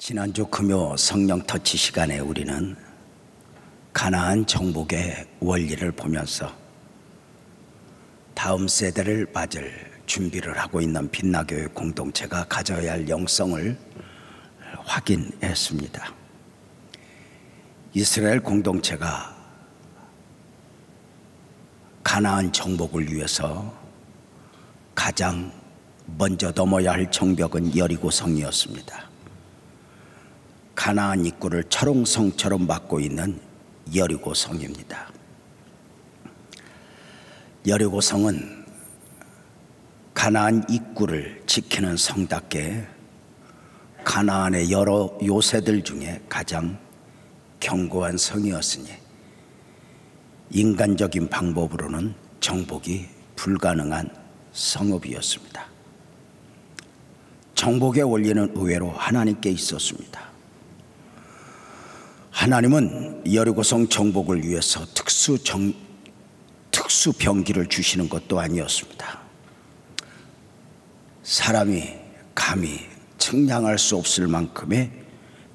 지난주 금요 성령 터치 시간에 우리는 가나안 정복의 원리를 보면서 다음 세대를 맞을 준비를 하고 있는 빛나교회 공동체가 가져야 할 영성을 확인했습니다. 이스라엘 공동체가 가나안 정복을 위해서 가장 먼저 넘어야 할 정벽은 여리고성이었습니다. 가나안 입구를 철옹성처럼 막고 있는 여리고성입니다. 여리고성은 가나안 입구를 지키는 성답게 가나안의 여러 요새들 중에 가장 견고한 성이었으니 인간적인 방법으로는 정복이 불가능한 성읍이었습니다. 정복의 원리는 의외로 하나님께 있었습니다. 하나님은 여리고성 정복을 위해서 특수 병기를 주시는 것도 아니었습니다. 사람이 감히 측량할 수 없을 만큼의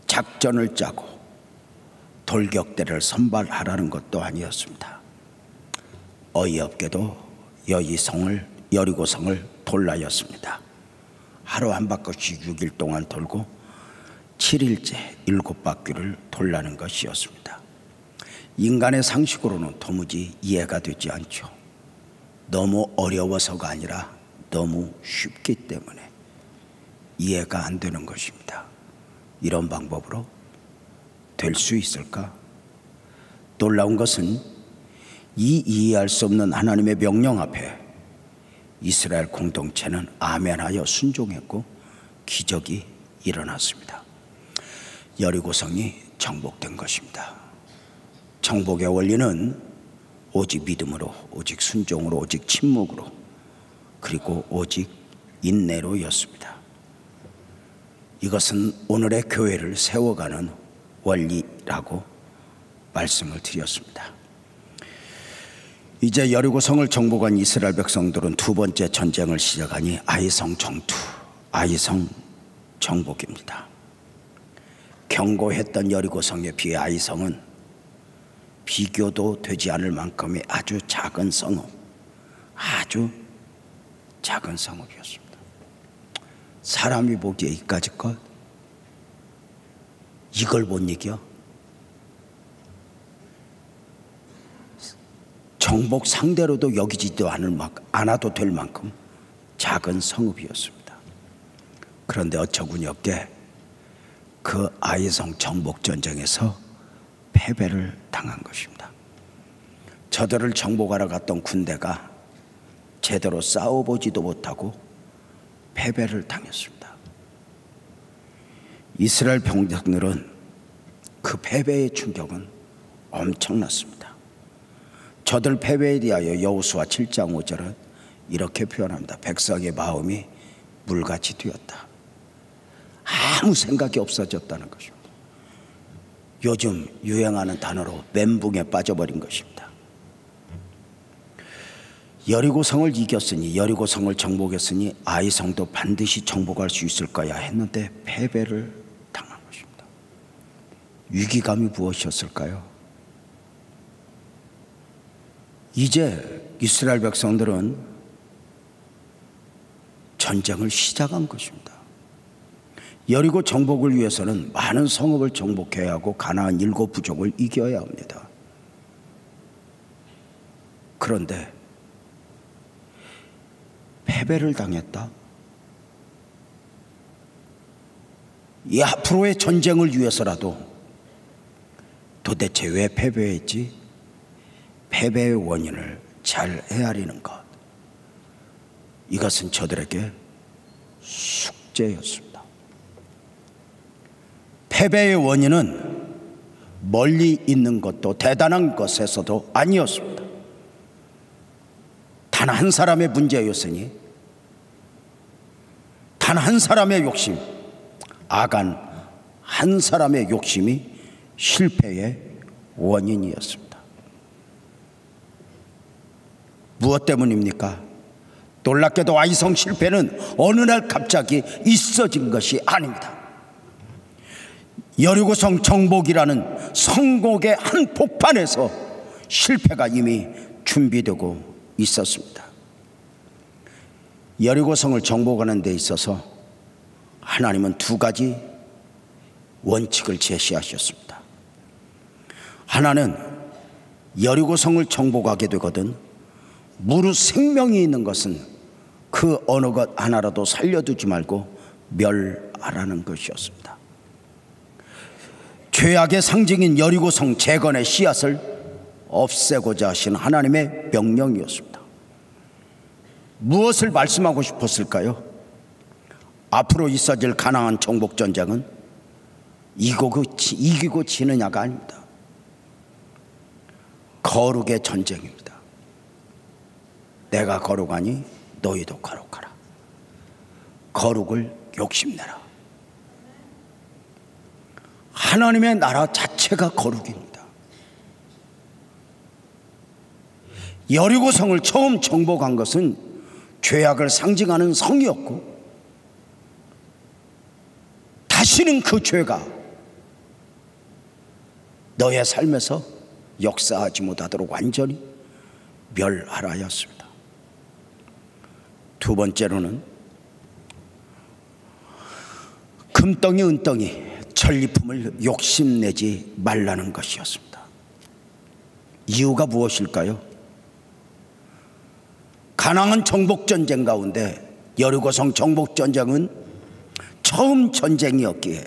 작전을 짜고 돌격대를 선발하라는 것도 아니었습니다. 어이없게도 여리고성을 돌라였습니다. 하루 한 바퀴씩 6일 동안 돌고 7일째 7바퀴를 돌라는 것이었습니다. 인간의 상식으로는 도무지 이해가 되지 않죠. 너무 어려워서가 아니라 너무 쉽기 때문에 이해가 안 되는 것입니다. 이런 방법으로 될 수 있을까? 놀라운 것은 이 이해할 수 없는 하나님의 명령 앞에 이스라엘 공동체는 아멘하여 순종했고 기적이 일어났습니다. 여리고성이 정복된 것입니다. 정복의 원리는 오직 믿음으로, 오직 순종으로, 오직 침묵으로, 그리고 오직 인내로였습니다. 이것은 오늘의 교회를 세워가는 원리라고 말씀을 드렸습니다. 이제 여리고성을 정복한 이스라엘 백성들은 두 번째 전쟁을 시작하니 아이성 정투, 아이성 정복입니다. 견고했던 여리고성에 비해 아이성은 비교도 되지 않을 만큼의 아주 작은 성읍, 아주 작은 성읍이었습니다. 사람이 보기에 이까짓 것, 이걸 못 이겨? 정복 상대로도 여기지도 않아도 될 만큼 작은 성읍이었습니다. 그런데 어처구니없게 그 아이성 정복 전쟁에서 패배를 당한 것입니다. 저들을 정복하러 갔던 군대가 제대로 싸워보지도 못하고 패배를 당했습니다. 이스라엘 병력들은 그 패배의 충격은 엄청났습니다. 저들 패배에 대하여 여호수아 7장 5절은 이렇게 표현합니다. 백성의 마음이 물같이 뛰었다. 아무 생각이 없어졌다는 것입니다. 요즘 유행하는 단어로 멘붕에 빠져버린 것입니다. 여리고성을 이겼으니, 여리고성을 정복했으니 아이성도 반드시 정복할 수 있을 거야 했는데 패배를 당한 것입니다. 위기감이 무엇이었을까요? 이제 이스라엘 백성들은 전쟁을 시작한 것입니다. 여리고 정복을 위해서는 많은 성읍을 정복해야 하고 가나안 7부족을 이겨야 합니다. 그런데 패배를 당했다. 이 앞으로의 전쟁을 위해서라도 도대체 왜 패배했지? 패배의 원인을 잘 헤아리는 것, 이것은 저들에게 숙제였습니다. 패배의 원인은 멀리 있는 것도 대단한 것에서도 아니었습니다. 단 한 사람의 문제였으니, 단 한 사람의 욕심, 아간 한 사람의 욕심이 실패의 원인이었습니다. 무엇 때문입니까? 놀랍게도 아이성 실패는 어느 날 갑자기 있어진 것이 아닙니다. 여리고성 정복이라는 성공의 한 복판에서 실패가 이미 준비되고 있었습니다. 여리고성을 정복하는 데 있어서 하나님은 두 가지 원칙을 제시하셨습니다. 하나는 여리고성을 정복하게 되거든 무릇 생명이 있는 것은 그 어느 것 하나라도 살려두지 말고 멸하라는 것이었습니다. 죄악의 상징인 여리고성 재건의 씨앗을 없애고자 하신 하나님의 명령이었습니다. 무엇을 말씀하고 싶었을까요? 앞으로 있어질 가나안 정복 전쟁은 이기고 지느냐가 아닙니다. 거룩의 전쟁입니다. 내가 거룩하니 너희도 거룩하라. 거룩을 욕심내라. 하나님의 나라 자체가 거룩입니다. 여리고성을 처음 정복한 것은 죄악을 상징하는 성이었고, 다시는 그 죄가 너의 삶에서 역사하지 못하도록 완전히 멸하라 하였습니다. 두 번째로는 금덩이 은덩이 전리품을 욕심내지 말라는 것이었습니다. 이유가 무엇일까요? 가나안 정복전쟁 가운데 여리고성 정복전쟁은 처음 전쟁이었기에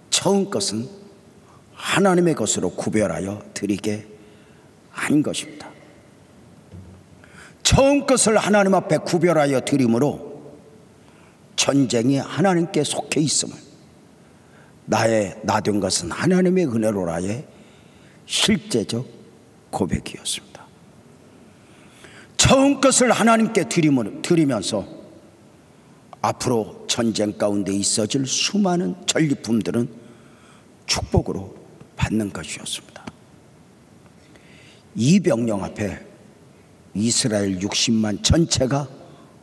처음 것은 하나님의 것으로 구별하여 드리게 한 것입니다. 처음 것을 하나님 앞에 구별하여 드림으로 전쟁이 하나님께 속해 있음을, 나 된 것은 하나님의 은혜로라의 실제적 고백이었습니다. 처음 것을 하나님께 드리면서 앞으로 전쟁 가운데 있어질 수많은 전리품들은 축복으로 받는 것이었습니다. 이 명령 앞에 이스라엘 60만 전체가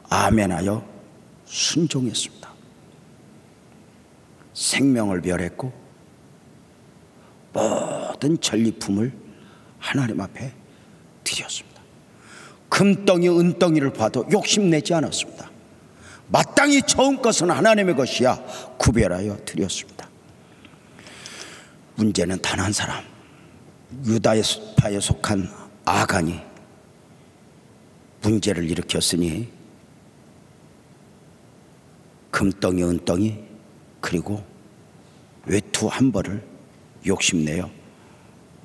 아멘하여 순종했습니다. 생명을 멸했고 모든 전리품을 하나님 앞에 드렸습니다. 금덩이 은덩이를 봐도 욕심내지 않았습니다. 마땅히 처음 것은 하나님의 것이야 구별하여 드렸습니다. 문제는 단 한 사람, 유다파에 속한 아간이 문제를 일으켰으니 금덩이 은덩이 그리고 외투 한 벌을 욕심내어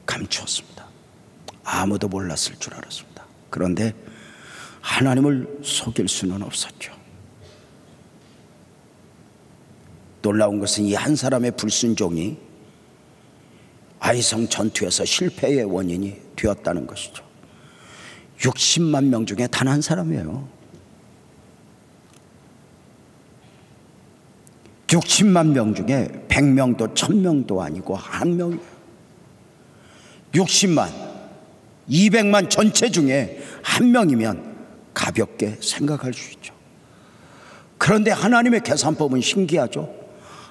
감추었습니다. 아무도 몰랐을 줄 알았습니다. 그런데 하나님을 속일 수는 없었죠. 놀라운 것은 이 한 사람의 불순종이 아이성 전투에서 실패의 원인이 되었다는 것이죠. 60만 명 중에 단 한 사람이에요. 60만 명 중에 100명도 1000명도 아니고 한 명이에요. 60만, 200만 전체 중에 한 명이면 가볍게 생각할 수 있죠. 그런데 하나님의 계산법은 신기하죠.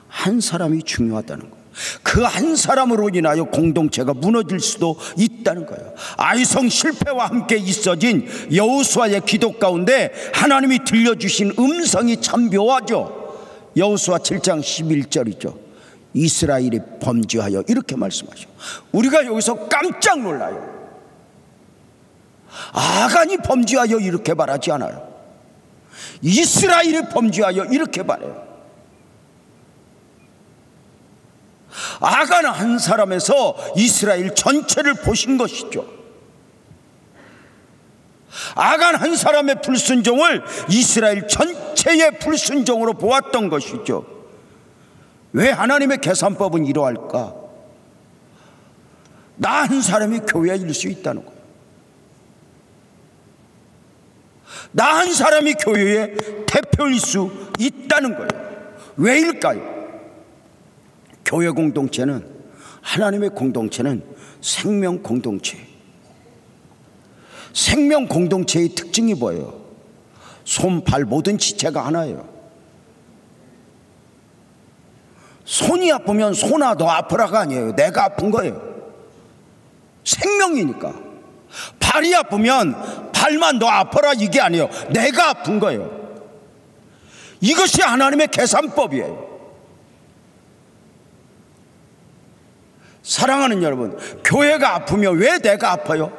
한 사람이 중요하다는 거예요. 그 한 사람으로 인하여 공동체가 무너질 수도 있다는 거예요. 아이성 실패와 함께 있어진 여호수아의 기도 가운데 하나님이 들려주신 음성이 참 묘하죠. 여호수아 7장 11절이죠. 이스라엘이 범죄하여 이렇게 말씀하셔. 우리가 여기서 깜짝 놀라요. 아간이 범죄하여 이렇게 말하지 않아요. 이스라엘이 범죄하여 이렇게 말해요. 아간 한 사람에서 이스라엘 전체를 보신 것이죠. 아간 한 사람의 불순종을 이스라엘 전체의 불순종으로 보았던 것이죠. 왜 하나님의 계산법은 이러할까? 나 한 사람이 교회일 수 있다는 거예요. 나 한 사람이 교회의 대표일 수 있다는 거예요. 왜일까요? 교회 공동체는, 하나님의 공동체는 생명 공동체. 생명 공동체의 특징이 뭐예요? 손, 발 모든 지체가 하나예요. 손이 아프면 손아 너 아프라가 아니에요. 내가 아픈 거예요. 생명이니까. 발이 아프면 발만 너 아파라 이게 아니에요. 내가 아픈 거예요. 이것이 하나님의 계산법이에요. 사랑하는 여러분, 교회가 아프면 왜 내가 아파요?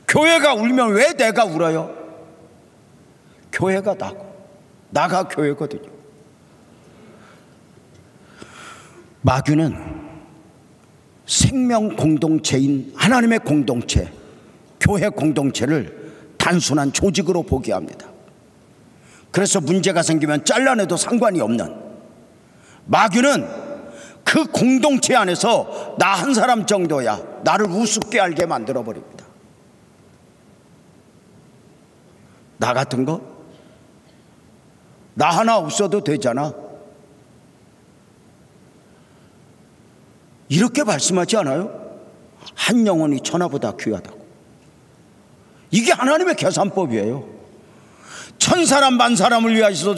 교회가 울면 왜 내가 울어요? 교회가 나가 교회거든요. 마귀는 생명 공동체인 하나님의 공동체, 교회 공동체를 단순한 조직으로 보게 합니다. 그래서 문제가 생기면 잘라내도 상관이 없는, 마귀는 그 공동체 안에서 나 한 사람 정도야 나를 우습게 알게 만들어버립니다. 나 같은 거? 나 하나 없어도 되잖아. 이렇게 말씀하지 않아요? 한 영혼이 천하보다 귀하다고. 이게 하나님의 계산법이에요. 천 사람 만 사람을 위하여서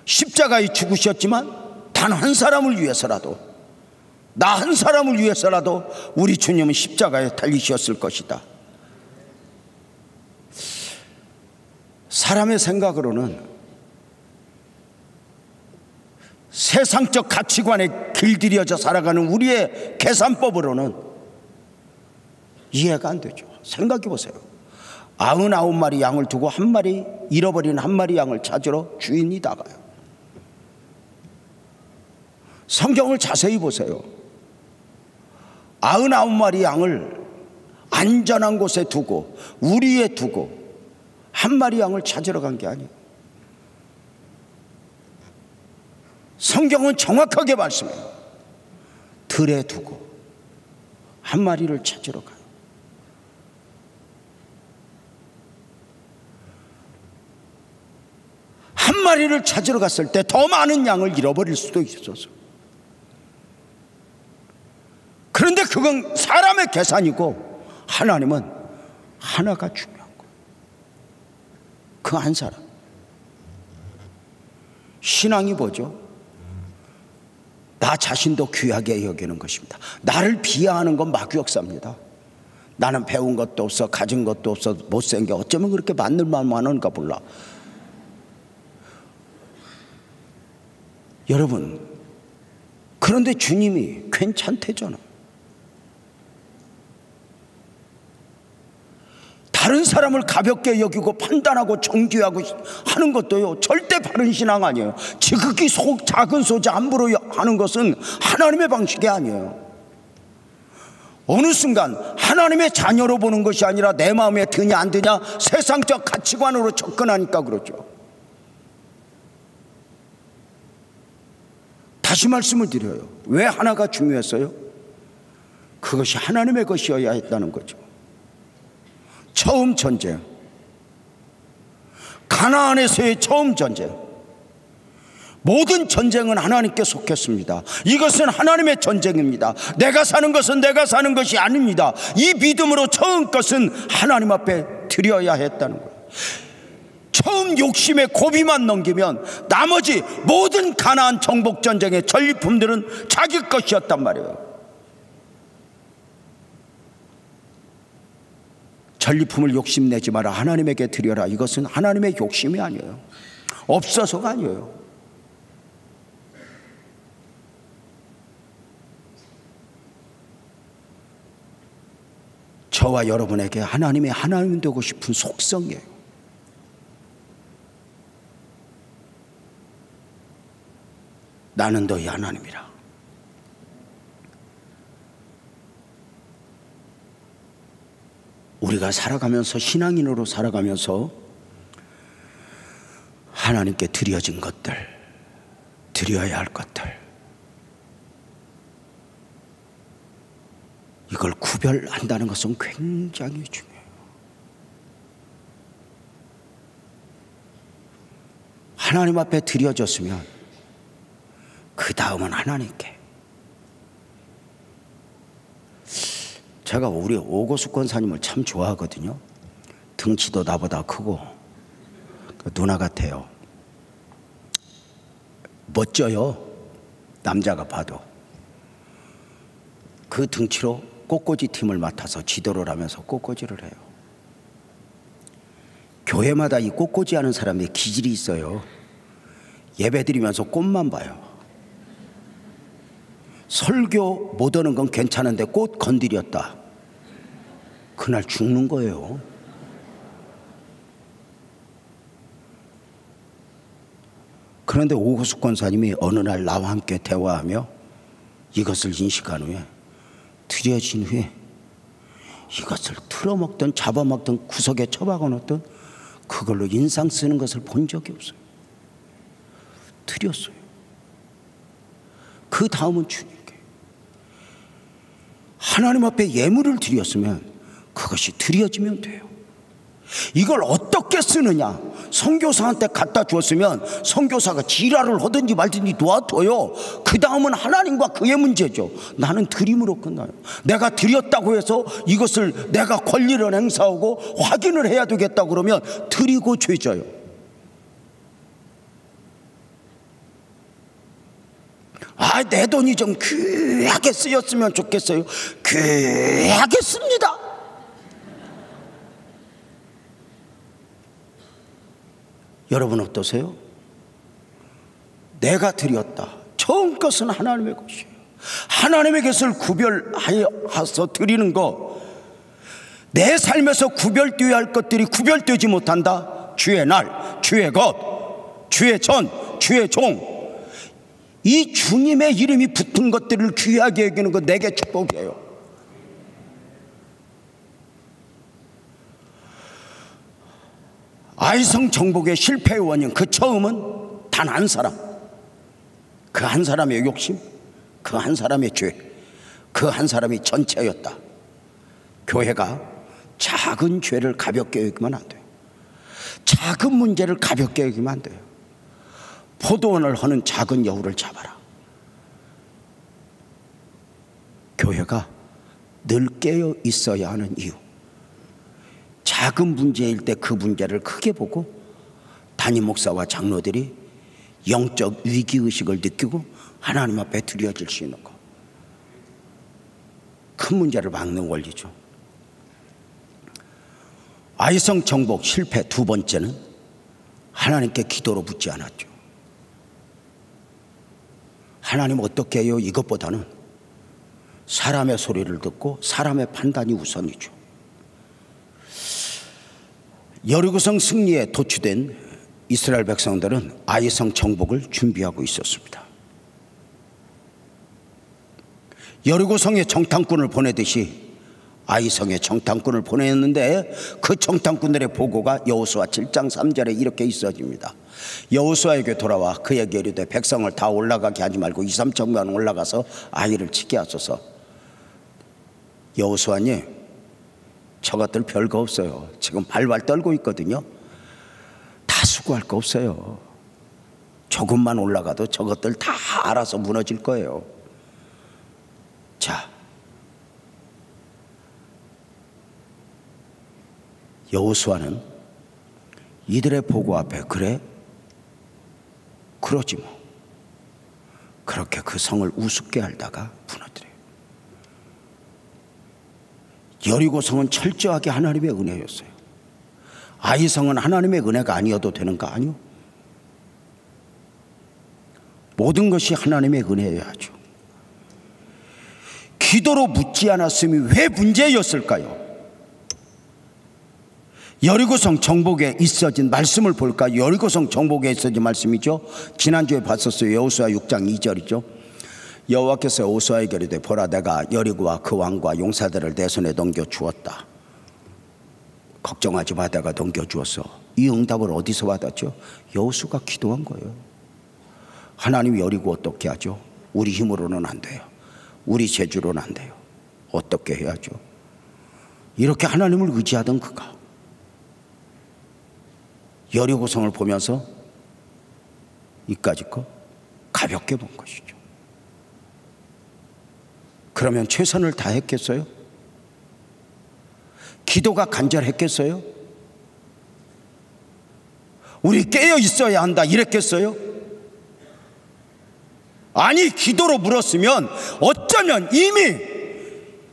십자가에 죽으셨지만 단 한 사람을 위해서라도, 나 한 사람을 위해서라도 우리 주님은 십자가에 달리셨을 것이다. 사람의 생각으로는, 세상적 가치관에 길들여져 살아가는 우리의 계산법으로는 이해가 안 되죠. 생각해 보세요. 99마리 양을 두고 한 마리 잃어버린 한 마리 양을 찾으러 주인이 나가요. 성경을 자세히 보세요. 99마리 양을 안전한 곳에 두고, 우리에 두고 한 마리 양을 찾으러 간 게 아니에요. 성경은 정확하게 말씀해요. 들에 두고 한 마리를 찾으러 가요. 한 마리를 찾으러 갔을 때 더 많은 양을 잃어버릴 수도 있었어. 그런데 그건 사람의 계산이고, 하나님은 하나가 중요한 거예요. 그 한 사람. 신앙이 뭐죠? 나 자신도 귀하게 여기는 것입니다. 나를 비하하는 건 마귀 역사입니다. 나는 배운 것도 없어, 가진 것도 없어, 못생겨, 어쩌면 그렇게 만들만 많은가 몰라. 여러분, 그런데 주님이 괜찮대잖아. 다른 사람을 가볍게 여기고 판단하고 정죄하고 하는 것도요, 절대 바른 신앙 아니에요. 지극히 작은 소재 함부로 하는 것은 하나님의 방식이 아니에요. 어느 순간 하나님의 자녀로 보는 것이 아니라 내 마음에 드냐 안 드냐 세상적 가치관으로 접근하니까 그렇죠. 다시 말씀을 드려요. 왜 하나가 중요했어요? 그것이 하나님의 것이어야 했다는 거죠. 처음 전쟁, 가나안에서의 처음 전쟁, 모든 전쟁은 하나님께 속했습니다. 이것은 하나님의 전쟁입니다. 내가 사는 것은 내가 사는 것이 아닙니다. 이 믿음으로 처음 것은 하나님 앞에 드려야 했다는 거예요. 처음 욕심의 고비만 넘기면 나머지 모든 가나안 정복 전쟁의 전리품들은 자기 것이었단 말이에요. 전리품을 욕심내지 마라, 하나님에게 드려라. 이것은 하나님의 욕심이 아니에요. 없어서가 아니에요. 저와 여러분에게 하나님의 하나님 되고 싶은 속성이에요. 나는 너희 하나님이라. 우리가 살아가면서, 신앙인으로 살아가면서 하나님께 드려진 것들, 드려야 할 것들, 이걸 구별한다는 것은 굉장히 중요해요. 하나님 앞에 드려졌으면 그 다음은 하나님께. 제가 우리 오고수 권사님을 참 좋아하거든요. 등치도 나보다 크고 누나 같아요. 멋져요. 남자가 봐도 그 등치로 꽃꽂이 팀을 맡아서 지도를 하면서 꽃꽂이를 해요. 교회마다 이 꽃꽂이 하는 사람들이 기질이 있어요. 예배 드리면서 꽃만 봐요. 설교 못 오는 건 괜찮은데 꽃 건드렸다, 그날 죽는 거예요. 그런데 오호숙 권사님이 어느 날 나와 함께 대화하며 이것을 인식한 후에, 드려진 후에 이것을 틀어먹든 잡아먹든 구석에 처박아 놓든 그걸로 인상 쓰는 것을 본 적이 없어요. 드렸어요. 그 다음은 주님께 하나님 앞에 예물을 드렸으면 그것이 드려지면 돼요. 이걸 어떻게 쓰느냐, 선교사한테 갖다 주었으면 선교사가 지랄을 하든지 말든지 놔둬요. 그 다음은 하나님과 그의 문제죠. 나는 드림으로 끝나요. 내가 드렸다고 해서 이것을 내가 권리를 행사하고 확인을 해야 되겠다고 그러면 드리고 죄져요. 아, 내 돈이 좀 귀하게 쓰였으면 좋겠어요. 귀하게 씁니다. 여러분 어떠세요? 내가 드렸다. 처음 것은 하나님의 것이에요. 하나님의 것을 구별하여서 드리는 것, 내 삶에서 구별되어야 할 것들이 구별되지 못한다. 주의 날, 주의 것, 주의 전, 주의 종, 이 주님의 이름이 붙은 것들을 귀하게 여기는 것, 내게 축복이에요. 아이성 정복의 실패의 원인, 그 처음은 단 한 사람, 그 한 사람의 욕심, 그 한 사람의 죄, 그 한 사람이 전체였다. 교회가 작은 죄를 가볍게 여기면 안 돼요. 작은 문제를 가볍게 여기면 안 돼요. 포도원을 허는 작은 여우를 잡아라. 교회가 늘 깨어 있어야 하는 이유, 작은 문제일 때 그 문제를 크게 보고 담임 목사와 장로들이 영적 위기의식을 느끼고 하나님 앞에 드려질 수 있는 것, 큰 문제를 막는 원리죠. 아이성 정복 실패 두 번째는 하나님께 기도로 묻지 않았죠. 하나님 어떻게 해요? 이것보다는 사람의 소리를 듣고 사람의 판단이 우선이죠. 여리고성 승리에 도취된 이스라엘 백성들은 아이성 정복을 준비하고 있었습니다. 여리고성에 정탐꾼을 보내듯이 아이성에 정탐꾼을 보냈는데, 그 정탐꾼들의 보고가 여호수아 7장 3절에 이렇게 있어집니다. 여호수아에게 돌아와 그에게 이르되 백성을 다 올라가게 하지 말고 2-3척만 올라가서 아이를 치게 하소서. 여호수아님, 저것들 별거 없어요. 지금 발발 떨고 있거든요. 다 수고할 거 없어요. 조금만 올라가도 저것들 다 알아서 무너질 거예요. 자, 여호수아는 이들의 보고 앞에 그래? 그러지 뭐. 그렇게 그 성을 우습게 알다가 무너뜨려요. 여리고성은 철저하게 하나님의 은혜였어요. 아이성은 하나님의 은혜가 아니어도 되는 거 아니요? 모든 것이 하나님의 은혜여야죠. 기도로 묻지 않았음이 왜 문제였을까요? 여리고성 정복에 있어진 말씀을 볼까? 여리고성 정복에 있어진 말씀이죠. 지난주에 봤었어요. 여호수아 6장 2절이죠. 여호와께서 여호수아에게 이르되 보라, 내가 여리고와 그 왕과 용사들을 내 손에 넘겨주었다. 걱정하지 마, 내가 넘겨주었어. 이 응답을 어디서 받았죠? 여호수아가 기도한 거예요. 하나님이 여리고 어떻게 하죠? 우리 힘으로는 안 돼요. 우리 재주로는 안 돼요. 어떻게 해야죠? 이렇게 하나님을 의지하던 그가 여리고성을 보면서 이까지 거 가볍게 본 것이죠. 그러면 최선을 다했겠어요? 기도가 간절했겠어요? 우리 깨어 있어야 한다 이랬겠어요? 아니, 기도로 물었으면 어쩌면 이미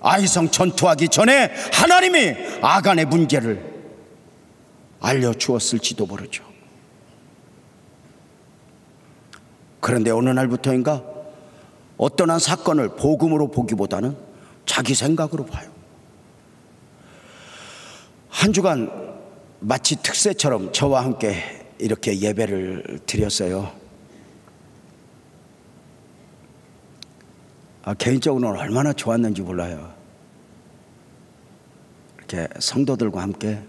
아이성 전투하기 전에 하나님이 아간의 문제를 알려주었을지도 모르죠. 그런데 어느 날부터인가 어떤 한 사건을 복음으로 보기보다는 자기 생각으로 봐요. 한 주간 마치 특세처럼 저와 함께 이렇게 예배를 드렸어요. 개인적으로는 얼마나 좋았는지 몰라요. 이렇게 성도들과 함께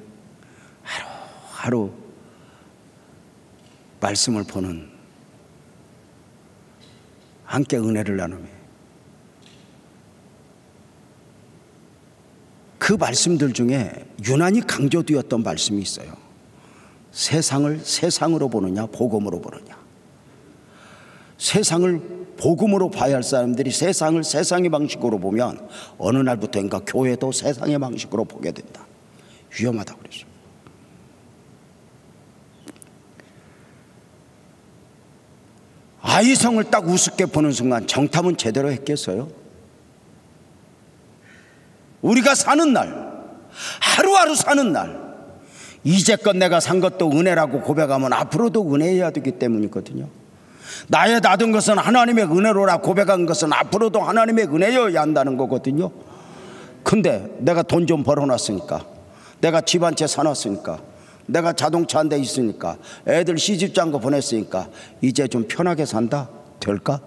하루하루 말씀을 보는, 함께 은혜를 나누며 그 말씀들 중에 유난히 강조되었던 말씀이 있어요. 세상을 세상으로 보느냐 복음으로 보느냐. 세상을 복음으로 봐야 할 사람들이 세상을 세상의 방식으로 보면 어느 날부터인가 교회도 세상의 방식으로 보게 된다. 위험하다고 그랬어요. 아이성을 딱 우습게 보는 순간 정탐은 제대로 했겠어요? 우리가 사는 날, 하루하루 사는 날, 이제껏 내가 산 것도 은혜라고 고백하면 앞으로도 은혜해야 되기 때문이거든요. 나의 놔둔 것은 하나님의 은혜로라 고백한 것은 앞으로도 하나님의 은혜여야 한다는 거거든요. 근데 내가 돈 좀 벌어놨으니까, 내가 집 한 채 사놨으니까, 내가 자동차 한 대 있으니까, 애들 시집장가 보냈으니까 이제 좀 편하게 산다? 될까?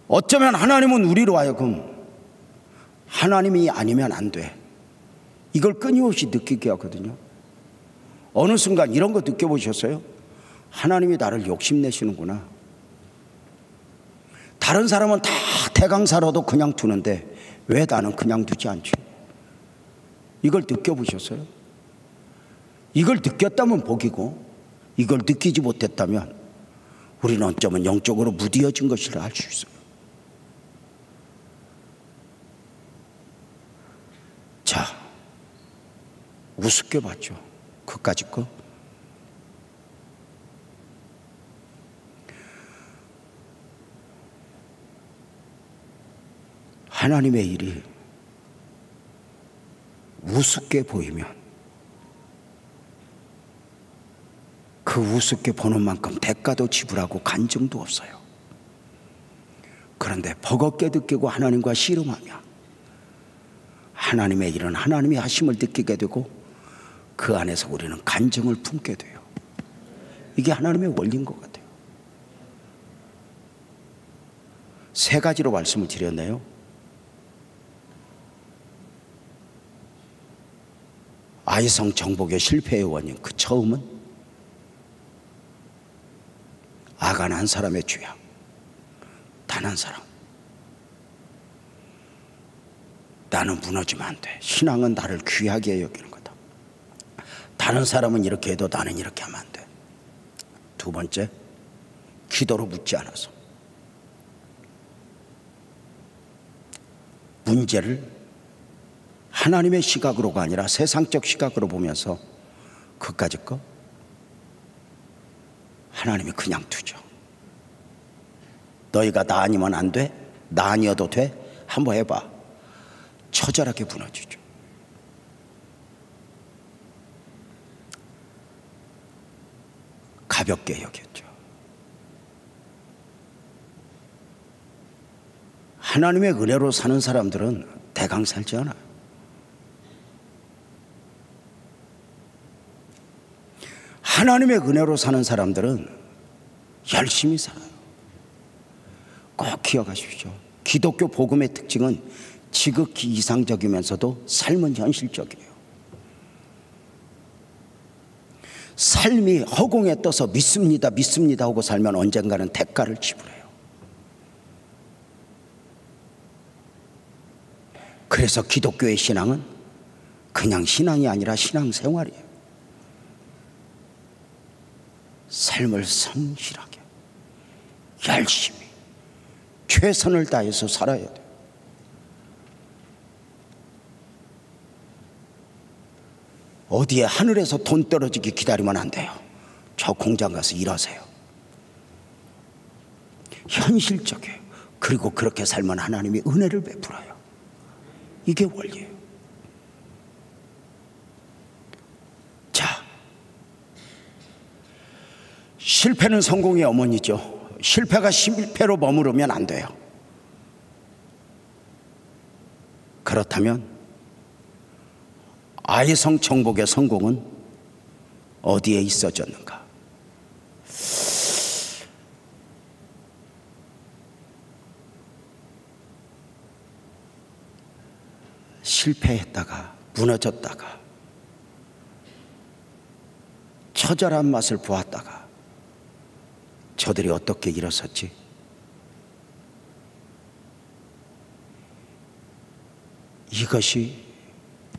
어쩌면 하나님은 우리로 하여금 하나님이 아니면 안 돼, 이걸 끊임없이 느끼게 하거든요. 어느 순간 이런 거 느껴보셨어요? 하나님이 나를 욕심내시는구나. 다른 사람은 다 대강사로도 그냥 두는데 왜 나는 그냥 두지 않지? 이걸 느껴보셨어요? 이걸 느꼈다면 복이고, 이걸 느끼지 못했다면 우리는 어쩌면 영적으로 무뎌진 것이라 할 수 있어요. 자, 우습게 봤죠. 그까짓 거. 하나님의 일이 우습게 보이면 그 우습게 보는 만큼 대가도 지불하고 간증도 없어요. 그런데 버겁게 느끼고 하나님과 씨름하며 하나님의 일은 하나님이 하심을 느끼게 되고 그 안에서 우리는 간증을 품게 돼요. 이게 하나님의 원리인 것 같아요. 세 가지로 말씀을 드렸네요. 아이성 정복의 실패의 원인, 그 처음은 아간 한 사람의 죄악. 단 한 사람. 나는 무너지면 안 돼. 신앙은 나를 귀하게 여기는 거다. 다른 사람은 이렇게 해도 나는 이렇게 하면 안 돼. 두 번째, 기도로 묻지 않아서. 문제를 하나님의 시각으로가 아니라 세상적 시각으로 보면서 그까짓 거 하나님이 그냥 두죠. 너희가 나 아니면 안 돼? 나 아니어도 돼? 한번 해봐. 처절하게 무너지죠. 가볍게 여겼죠. 하나님의 은혜로 사는 사람들은 대강 살지 않아요. 하나님의 은혜로 사는 사람들은 열심히 살아요. 꼭 기억하십시오. 기독교 복음의 특징은 지극히 이상적이면서도 삶은 현실적이에요. 삶이 허공에 떠서 믿습니다, 믿습니다 하고 살면 언젠가는 대가를 지불해요. 그래서 기독교의 신앙은 그냥 신앙이 아니라 신앙생활이에요. 삶을 성실하게, 열심히, 최선을 다해서 살아야 돼요. 어디에 하늘에서 돈 떨어지기 기다리면 안 돼요. 저 공장 가서 일하세요. 현실적이에요. 그리고 그렇게 살면 하나님이 은혜를 베풀어요. 이게 원리예요. 자, 실패는 성공의 어머니죠. 실패가 실패로 머무르면 안 돼요. 그렇다면 아이성 정복의 성공은 어디에 있어졌는가? 실패했다가 무너졌다가 처절한 맛을 보았다가 저들이 어떻게 일어섰지? 이것이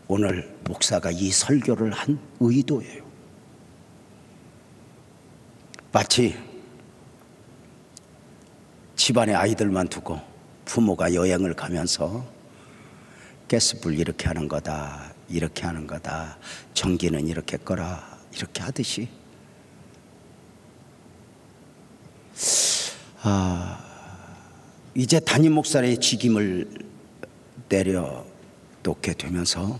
오늘 목사가 이 설교를 한 의도예요. 마치 집안에 아이들만 두고 부모가 여행을 가면서 가스불 이렇게 하는 거다, 이렇게 하는 거다, 전기는 이렇게 꺼라, 이렇게 하듯이 이제 담임 목사의 직임을 내려놓게 되면서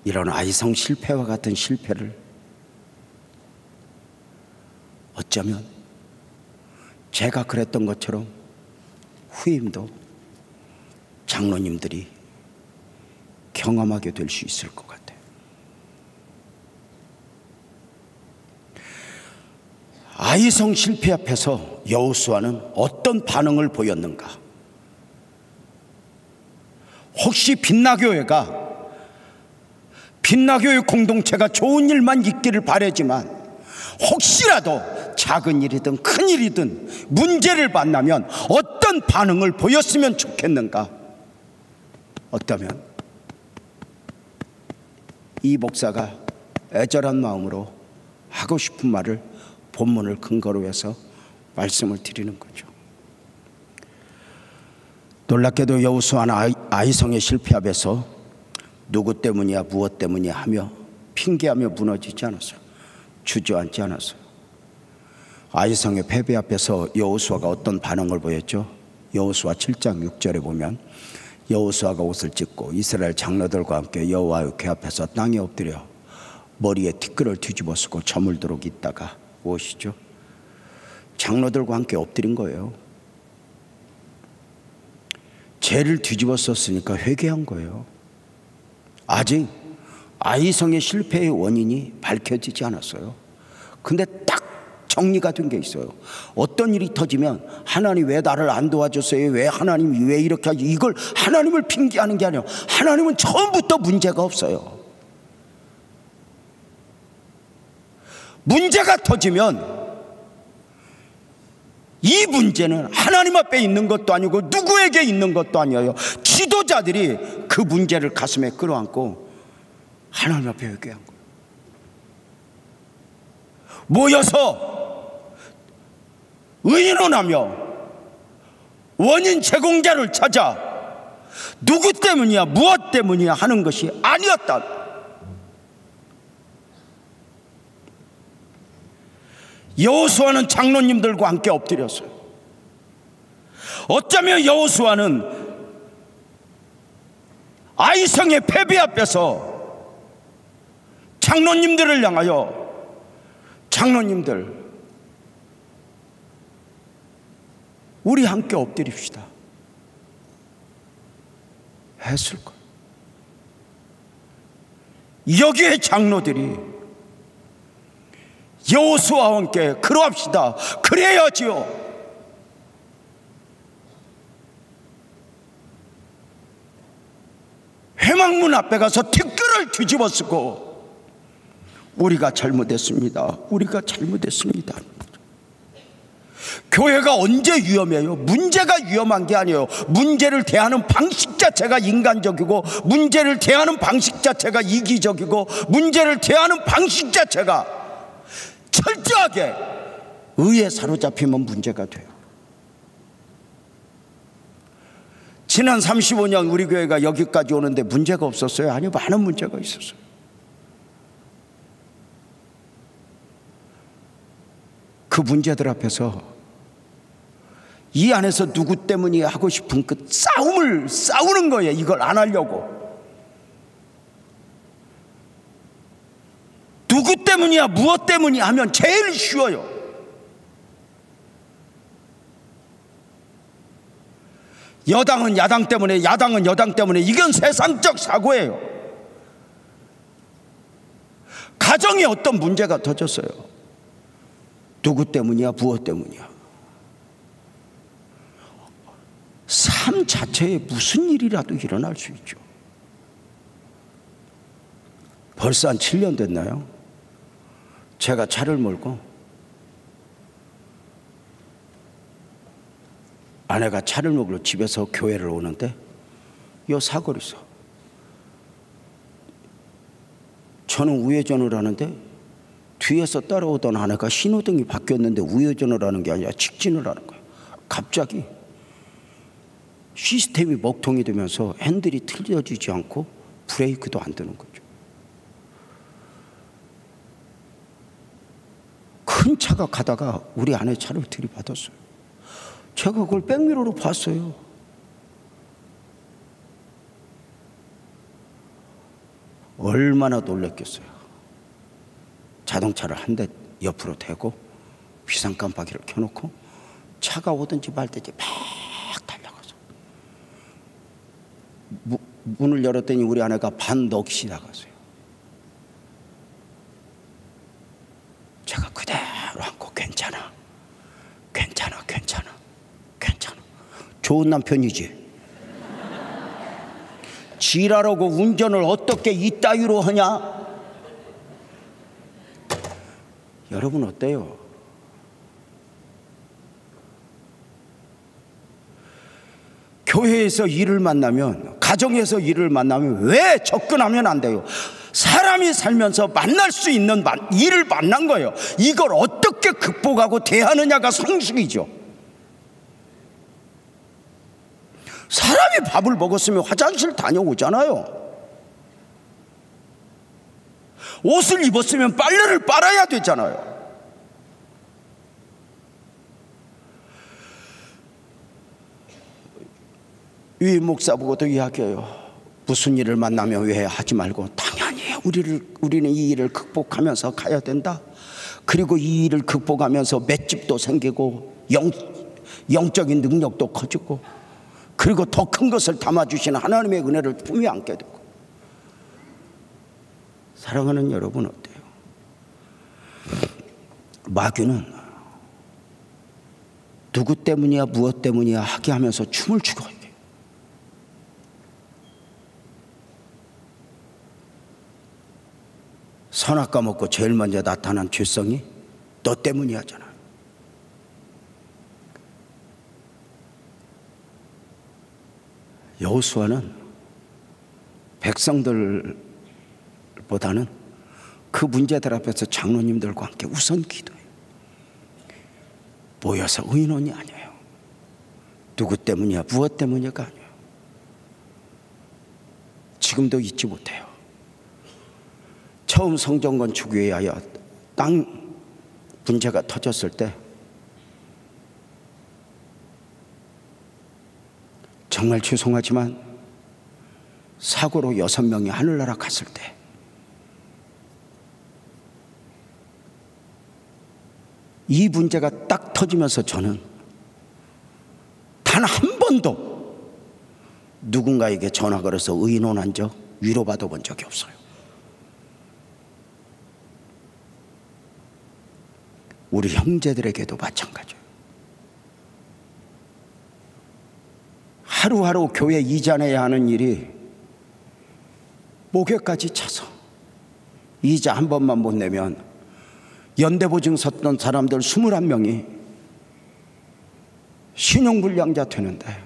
이런 아이성 실패와 같은 실패를 어쩌면 제가 그랬던 것처럼 후임도 장로님들이 경험하게 될 수 있을 것 같아요. 아이성 실패 앞에서 여호수아는 어떤 반응을 보였는가? 혹시 빛나교회 공동체가 좋은 일만 있기를 바라지만 혹시라도 작은 일이든 큰 일이든 문제를 만나면 어떤 반응을 보였으면 좋겠는가? 어쩌면 이 목사가 애절한 마음으로 하고 싶은 말을 본문을 근거로 해서 말씀을 드리는 거죠. 놀랍게도 여호수아는 아이성의 실패 앞에서 누구 때문이야 무엇 때문이야 하며 핑계하며 무너지지 않았어요. 주저앉지 않았어요. 아이성의 패배 앞에서 여호수아가 어떤 반응을 보였죠? 여호수아 7장 6절에 보면 여호수아가 옷을 찢고 이스라엘 장로들과 함께 여호와의 궤 앞에서 땅에 엎드려 머리에 티끌을 뒤집어 쓰고 저물도록 있다가 무엇이죠? 장로들과 함께 엎드린 거예요. 죄를 뒤집어 썼으니까 회개한 거예요. 아직 아이성의 실패의 원인이 밝혀지지 않았어요. 근데 딱 정리가 된 게 있어요. 어떤 일이 터지면 하나님 왜 나를 안 도와줬어요? 왜 하나님이 왜 이렇게 하지? 이걸 하나님을 핑계하는 게 아니에요. 하나님은 처음부터 문제가 없어요. 문제가 터지면 이 문제는 하나님 앞에 있는 것도 아니고 누구에게 있는 것도 아니에요. 지도자들이 그 문제를 가슴에 끌어안고 하나님 앞에 회개한 거예요. 모여서 의논하며 원인 제공자를 찾아 누구 때문이야 무엇 때문이야 하는 것이 아니었다. 여호수아는 장로님들과 함께 엎드렸어요. 어쩌면 여호수아는 아이성의 패배 앞에서 장로님들을 향하여 장로님들 우리 함께 엎드립시다 했을 거예요. 여기에 장로들이 여호수아와 함께 그러합시다. 그래야지요. 회막문 앞에 가서 티끌을 뒤집어 쓰고 우리가 잘못했습니다. 우리가 잘못했습니다. 교회가 언제 위험해요? 문제가 위험한 게 아니에요. 문제를 대하는 방식 자체가 인간적이고 문제를 대하는 방식 자체가 이기적이고 문제를 대하는 방식 자체가 철저하게 의에 사로잡히면 문제가 돼요. 지난 35년 우리 교회가 여기까지 오는데 문제가 없었어요? 아니요, 많은 문제가 있었어요. 그 문제들 앞에서 이 안에서 누구 때문이야 하고 싶은 그 싸움을 싸우는 거예요. 이걸 안 하려고. 누구 때문이야 무엇 때문이야 하면 제일 쉬워요. 여당은 야당 때문에, 야당은 여당 때문에. 이건 세상적 사고예요. 가정에 어떤 문제가 터졌어요. 누구 때문이야 무엇 때문이야. 삶 자체에 무슨 일이라도 일어날 수 있죠. 벌써 한 7년 됐나요? 제가 차를 몰고 아내가 차를 몰고 집에서 교회를 오는데 요 사거리에서 저는 우회전을 하는데 뒤에서 따라오던 아내가 신호등이 바뀌었는데 우회전을 하는 게 아니라 직진을 하는 거예요. 갑자기 시스템이 먹통이 되면서 핸들이 틀려지지 않고 브레이크도 안 되는 거죠. 큰 차가 가다가 우리 아내 차를 들이받았어요. 제가 그걸 백미러로 봤어요. 얼마나 놀랐겠어요. 자동차를 한 대 옆으로 대고 비상 깜빡이를 켜놓고 차가 오든지 말든지 막 달려가서 문을 열었더니 우리 아내가 반 넋이 나갔어요. 제가 그대로 안고 괜찮아, 괜찮아, 괜찮아, 괜찮아. 좋은 남편이지. 지랄하고 운전을 어떻게 이따위로 하냐? 여러분 어때요? 교회에서 일을 만나면, 가정에서 일을 만나면 왜 접근하면 안 돼요? 사람이 살면서 만날 수 있는 일을 만난 거예요. 이걸 어떻게 극복하고 대하느냐가 상식이죠. 사람이 밥을 먹었으면 화장실 다녀오잖아요. 옷을 입었으면 빨래를 빨아야 되잖아요. 유임 목사 보고도 이야기해요. 무슨 일을 만나면 왜 하지 말고 당연히 우리는 이 일을 극복하면서 가야 된다. 그리고 이 일을 극복하면서 맷집도 생기고 영적인 능력도 커지고, 그리고 더 큰 것을 담아주시는 하나님의 은혜를 품에 안게 되고. 사랑하는 여러분 어때요? 마귀는 누구 때문이야 무엇 때문이야 하게 하면서 춤을 추고 있어요. 선악 까먹고 제일 먼저 나타난 죄성이 너 때문이야잖아. 여호수아는 백성들보다는 그 문제들 앞에서 장로님들과 함께 우선 기도해요. 모여서 의논이 아니에요. 누구 때문이야 무엇 때문이야가 아니에요. 지금도 잊지 못해요. 처음 성전 건축 위하여 땅 문제가 터졌을 때 정말 죄송하지만 사고로 6명이 하늘나라 갔을 때 이 문제가 딱 터지면서 저는 단 한 번도 누군가에게 전화 걸어서 의논한 적, 위로받아 본 적이 없어요. 우리 형제들에게도 마찬가지예요. 하루하루 교회 이자내야 하는 일이 목에까지 차서 이자 한 번만 못 내면 연대보증 섰던 사람들 21명이 신용불량자 되는데,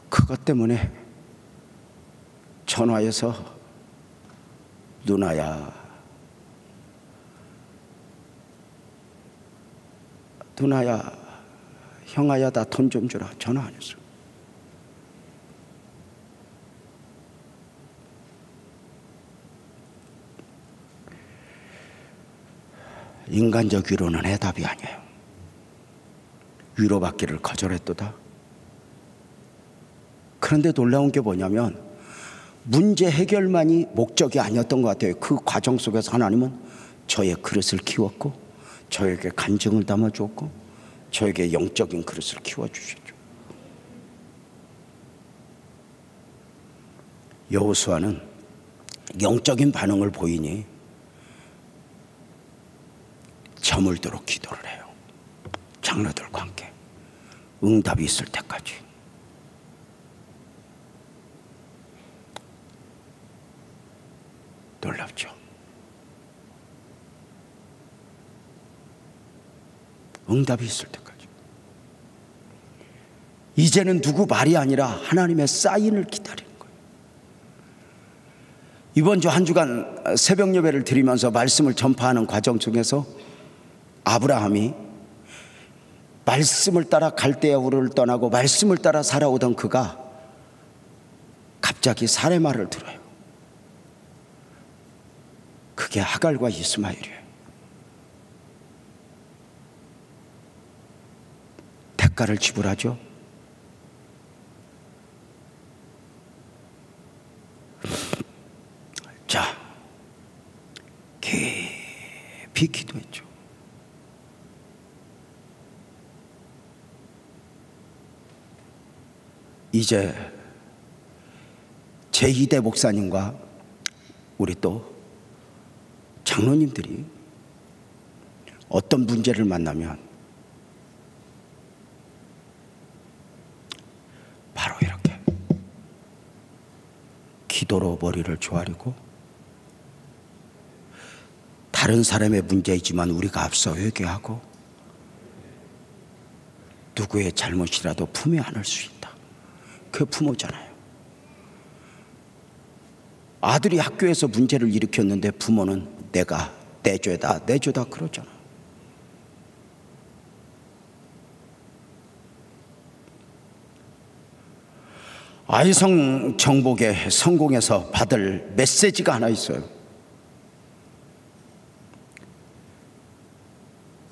그것 때문에 전화해서 누나야 형아야 나 돈 좀 주라 전화 안 했어. 인간적 위로는 해답이 아니에요. 위로받기를 거절했도다. 그런데 놀라운 게 뭐냐면 문제 해결만이 목적이 아니었던 것 같아요. 그 과정 속에서 하나님은 저의 그릇을 키웠고, 저에게 간증을 담아주었고, 저에게 영적인 그릇을 키워주셨죠. 여호수아는 영적인 반응을 보이니 저물도록 기도를 해요. 장로들과 함께 응답이 있을 때까지. 놀랍죠. 응답이 있을 때까지. 이제는 누구 말이 아니라 하나님의 사인을 기다리는 거예요. 이번 주 한 주간 새벽 예배를 드리면서 말씀을 전파하는 과정 중에서 아브라함이 말씀을 따라 갈대아 우르를 떠나고 말씀을 따라 살아오던 그가 갑자기 사례 말을 들어요. 그게 하갈과 이스마엘이에요. 대가를 지불하죠. 자, 깊이 기도했죠. 이제 제2대 목사님과 우리 또 장로님들이 어떤 문제를 만나면 바로 이렇게 기도로 머리를 조아리고, 다른 사람의 문제이지만 우리가 앞서 회개하고 누구의 잘못이라도 품에 안을 수 있다. 그게 부모잖아요. 아들이 학교에서 문제를 일으켰는데 부모는 내가 내 죄다 그러잖아. 아이성 정복의 성공에서 받을 메시지가 하나 있어요.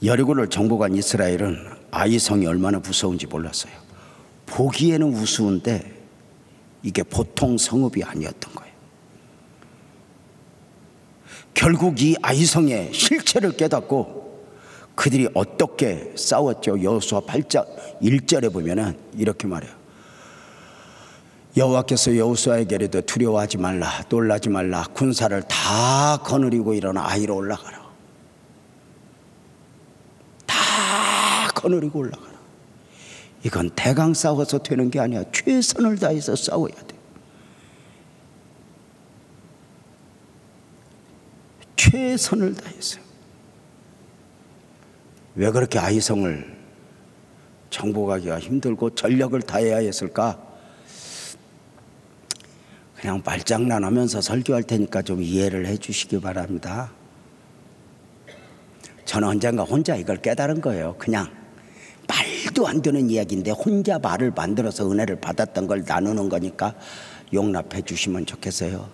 여리고를 정복한 이스라엘은 아이성이 얼마나 무서운지 몰랐어요. 보기에는 우스운데 이게 보통 성읍이 아니었던 거예요. 결국 이 아이성의 실체를 깨닫고 그들이 어떻게 싸웠죠. 여호수아 8장 1절에 보면은 이렇게 말해요. 여호와께서 여호수아에게 이르되 두려워하지 말라, 놀라지 말라, 군사를 다 거느리고 일어나 아이로 올라가라. 다 거느리고 올라가라. 이건 대강 싸워서 되는 게 아니야. 최선을 다해서 싸워야 돼. 최선을 다해서. 왜 그렇게 아이성을 정복하기가 힘들고 전력을 다해야 했을까? 그냥 말장난하면서 설교할 테니까 좀 이해를 해 주시기 바랍니다. 저는 언젠가 혼자 이걸 깨달은 거예요. 그냥 말도 안 되는 이야기인데 혼자 말을 만들어서 은혜를 받았던 걸 나누는 거니까 용납해 주시면 좋겠어요.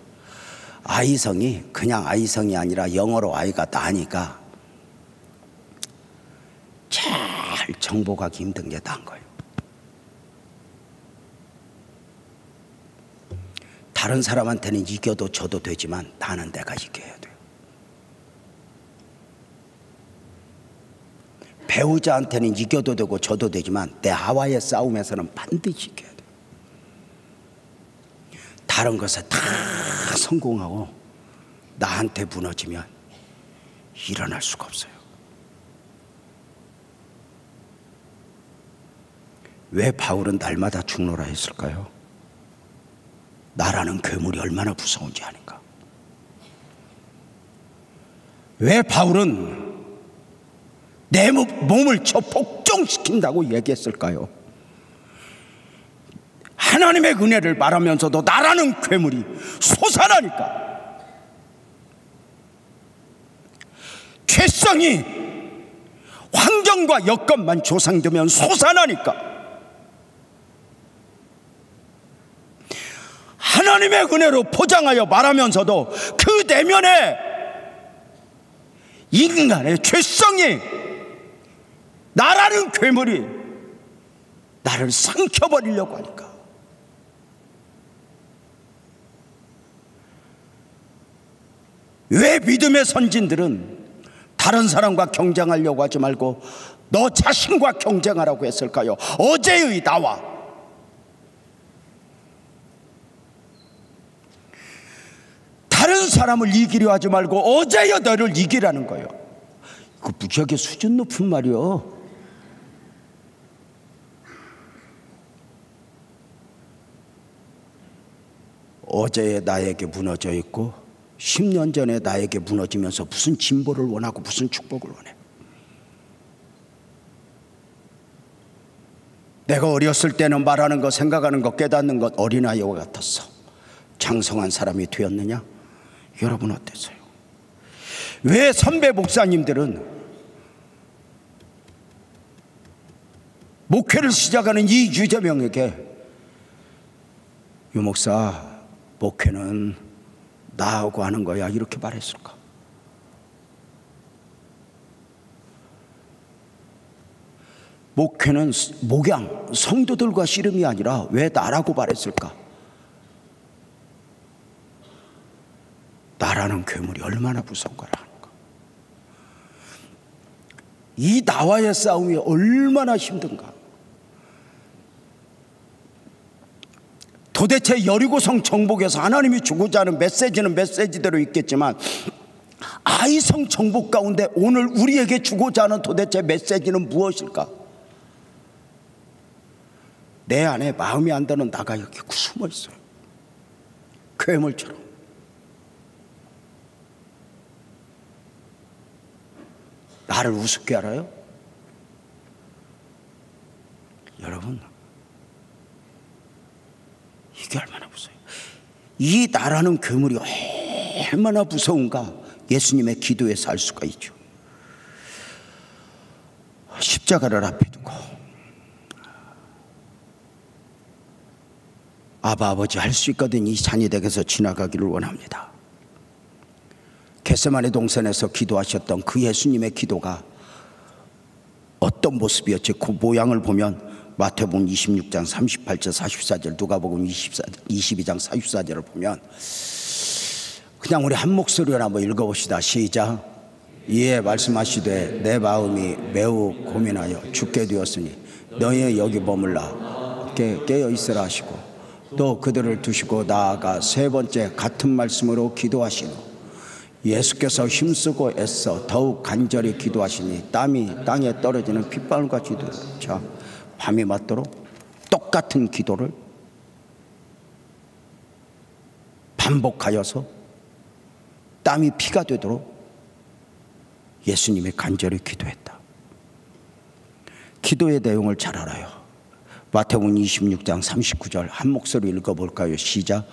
아이성이 그냥 아이성이 아니라 영어로 아이가 나니까 잘 정복하기 힘든 게 나은 거예요. 다른 사람한테는 이겨도 져도 되지만 나는 내가 이겨야 돼요. 배우자한테는 이겨도 되고 져도 되지만 내 하와의 싸움에서는 반드시 이겨야 돼요. 다른 것에 다 성공하고 나한테 무너지면 일어날 수가 없어요. 왜 바울은 날마다 죽노라 했을까요? 나라는 괴물이 얼마나 무서운지 아닌가. 왜 바울은 내 몸을 저 복종시킨다고 얘기했을까요? 하나님의 은혜를 말하면서도 나라는 괴물이 솟아나니까. 죄성이 환경과 여건만 조상되면 솟아나니까. 하나님의 은혜로 포장하여 말하면서도 그 내면에 인간의 죄성이, 나라는 괴물이 나를 삼켜버리려고 하니까. 왜 믿음의 선진들은 다른 사람과 경쟁하려고 하지 말고 너 자신과 경쟁하라고 했을까요? 어제의 나와. 다른 사람을 이기려 하지 말고 어제의 너를 이기라는 거예요. 이거 무지하게 수준 높은 말이요. 어제의 나에게 무너져 있고 10년 전에 나에게 무너지면서 무슨 진보를 원하고 무슨 축복을 원해. 내가 어렸을 때는 말하는 것, 생각하는 것, 깨닫는 것 어린아이와 같았어. 장성한 사람이 되었느냐? 여러분 어땠어요? 왜 선배 목사님들은 목회를 시작하는 이 유재명에게 유 목사, 목회는 나하고 하는 거야 이렇게 말했을까? 목회는 목양, 성도들과 씨름이 아니라 왜 나라고 말했을까? 나라는 괴물이 얼마나 무서운 거라는가. 이 나와의 싸움이 얼마나 힘든가. 도대체 여리고성 정복에서 하나님이 주고자 하는 메시지는 메시지대로 있겠지만 아이성 정복 가운데 오늘 우리에게 주고자 하는 도대체 메시지는 무엇일까? 내 안에 마음이 안 드는 나가 여기 숨어 있어요. 괴물처럼. 나를 우습게 알아요? 여러분, 이게 얼마나 무서워요. 이 나라는 괴물이 얼마나 무서운가 예수님의 기도에서 알 수가 있죠. 십자가를 앞에 두고 아버지 할 수 있거든 이 잔이댁에서 지나가기를 원합니다. 겟세마네 동산에서 기도하셨던 그 예수님의 기도가 어떤 모습이었지? 그 모양을 보면 마태복음 26장 38절 44절, 누가복음 22장 44절을 보면 그냥 우리 한 목소리로 한번 읽어봅시다. 시작. 이에 말씀하시되 내 마음이 매우 고민하여 죽게 되었으니 너희 여기 머물라 깨어 있으라 하시고 또 그들을 두시고 나아가 세 번째 같은 말씀으로 기도하시고 예수께서 힘쓰고 애써 더욱 간절히 기도하시니 땀이 땅에 떨어지는 핏방울같이 되었죠. 밤이 맞도록 똑같은 기도를 반복하여서 땀이 피가 되도록 예수님이 간절히 기도했다. 기도의 내용을 잘 알아요. 마태복음 26장 39절 한 목소리 읽어볼까요? 시작.